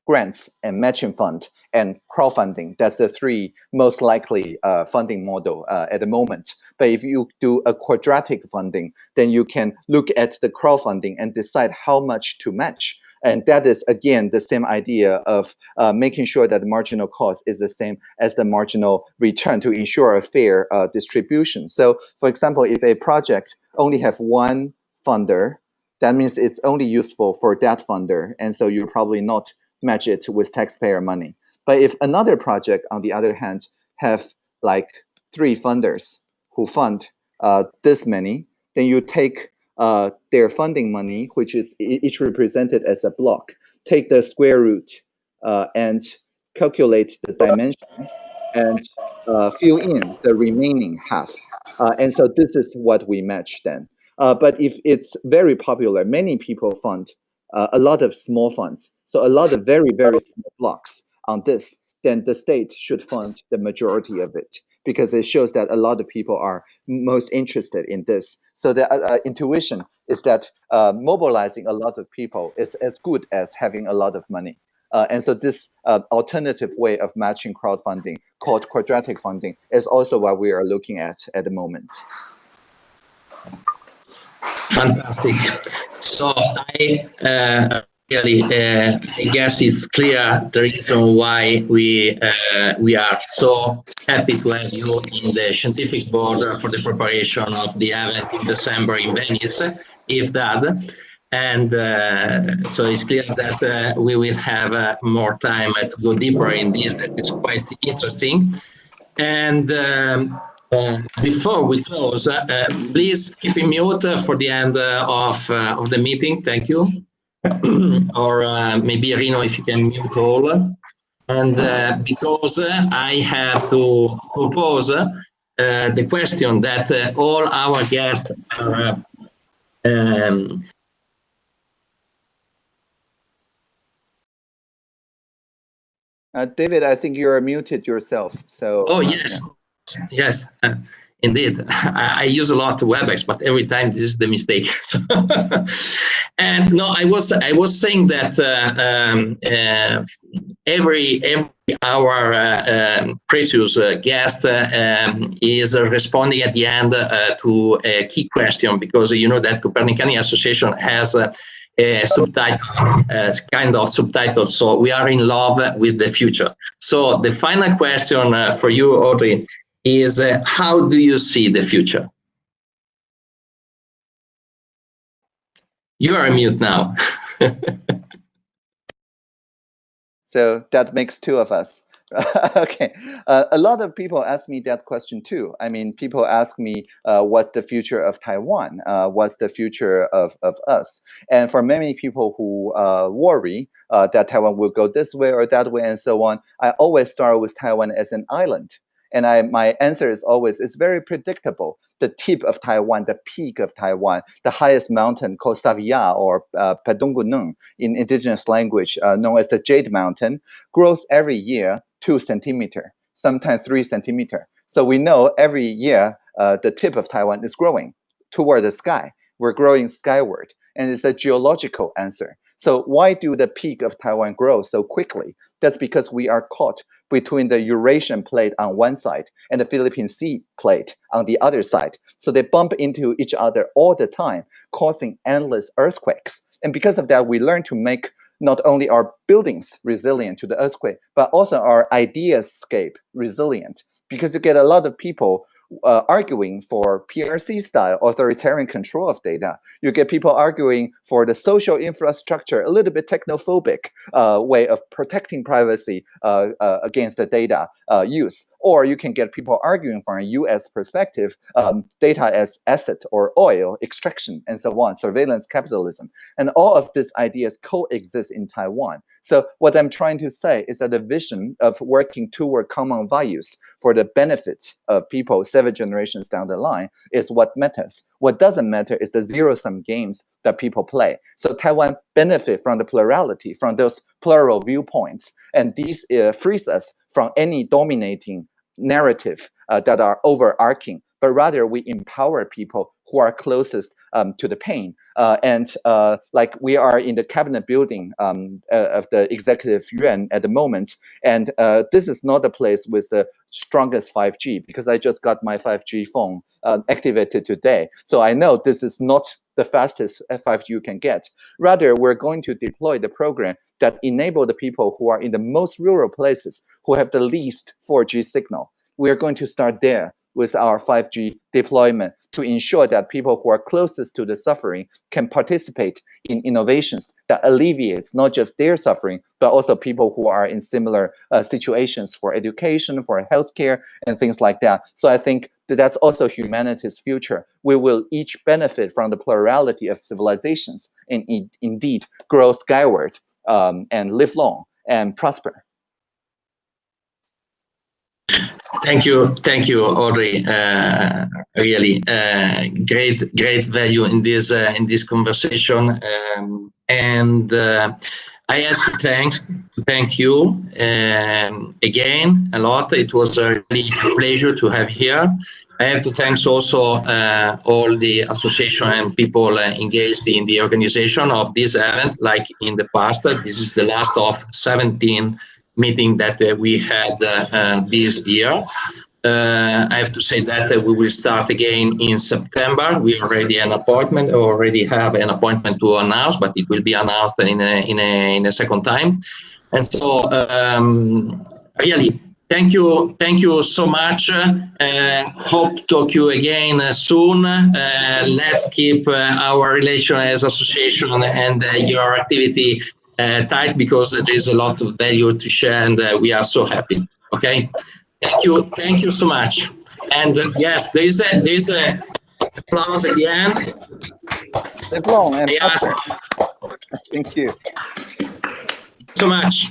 Speaker 2: grants and matching fund and crowdfunding, that's the 3 most likely funding model at the moment. But if you do a quadratic funding, then you can look at the crowdfunding and decide how much to match. And that is, again, the same idea of making sure that the marginal cost is the same as the marginal return to ensure a fair distribution. So, for example, if a project only have 1 funder, that means it's only useful for that funder. And so you're probably not match it with taxpayer money. But if another project, on the other hand, have like 3 funders who fund this many, then you take their funding money, which is each represented as a block, take the square root and calculate the dimension and fill in the remaining half. And so this is what we match then. But if it's very popular, many people fund a lot of small funds, so a lot of very, very small blocks on this, then the state should fund the majority of it. because it shows that a lot of people are most interested in this. So the intuition is that mobilizing a lot of people is as good as having a lot of money. And so this alternative way of matching crowdfunding called quadratic funding is also what we are looking at the moment.
Speaker 1: Fantastic. So I really, I guess it's clear the reason why we are so happy to have you in the scientific board for the preparation of the event in December in Venice, if that. And so it's clear that we will have more time to go deeper in this. That is quite interesting. And before we close, please keep in mute for the end of the meeting. Thank you. Or maybe Rino, if you can mute all. And because I have to propose the question that all our guests are
Speaker 2: David, I think you're muted yourself. So.
Speaker 1: Oh yes, yes, indeed. I use a lot of WebEx, but every time this is the mistake. So and no, I was saying that every our precious guest is responding at the end to a key question, because you know that Copernican Association has a subtitle, kind of subtitle. So we are in love with the future. So the final question for you, Audrey, is how do you see the future? You are mute now.
Speaker 2: So that makes two of us. Okay, a lot of people ask me that question too. I mean, people ask me, what's the future of Taiwan? What's the future of us? And for many people who worry that Taiwan will go this way or that way and so on, I always start with Taiwan as an island. And my answer is always, it's very predictable. The tip of Taiwan, the peak of Taiwan, the highest mountain called Savia or Padungunung in indigenous language, known as the Jade Mountain, grows every year 2 centimeters, sometimes 3 centimeters. So we know every year the tip of Taiwan is growing toward the sky. We're growing skyward, and it's a geological answer. So why do the peak of Taiwan grow so quickly? That's because we are caught between the Eurasian plate on one side and the Philippine Sea plate on the other side. So they bump into each other all the time, causing endless earthquakes. And because of that, we learn to make not only our buildings resilient to the earthquake, but also our ideascape resilient. Because you get a lot of people arguing for PRC-style authoritarian control of data. You get people arguing for the social infrastructure, a little bit technophobic way of protecting privacy against the data use. Or you can get people arguing from a US perspective, data as asset or oil extraction and so on, surveillance capitalism. And all of these ideas coexist in Taiwan. So what I'm trying to say is that the vision of working toward common values for the benefit of people 7 generations down the line is what matters. What doesn't matter is the zero-sum games that people play. So Taiwan benefits from the plurality, from those plural viewpoints. And these frees us from any dominating narrative that are overarching, but rather we empower people who are closest to the pain. Like we are in the cabinet building of the executive yuan at the moment, and this is not the place with the strongest 5G, because I just got my 5G phone activated today. So I know this is not the fastest 5G you can get. Rather, we're going to deploy the program that enable the people who are in the most rural places, who have the least 4G signal. We're going to start there with our 5G deployment to ensure that people who are closest to the suffering can participate in innovations that alleviates not just their suffering, but also people who are in similar situations for education, for healthcare, and things like that. So I think that's also humanity's future. We will each benefit from the plurality of civilizations and indeed grow skyward and live long and prosper.
Speaker 1: Thank you, Audrey. Really, great value in this conversation. And I have to thank you again a lot. It was a really pleasure to have here. I have to thank also all the association and people engaged in the organization of this event, like in the past. This is the last of 17 meetings that we had this year. I have to say that we will start again in September. We already have an appointment to announce, but it will be announced in a second time. And so, really, thank you so much. Hope to talk to you again soon. Let's keep our relation as association and your activity tight, because there is a lot of value to share, and we are so happy. Okay. Thank you so much. And yes, there is a applause at the end.
Speaker 2: Thank you
Speaker 1: So much.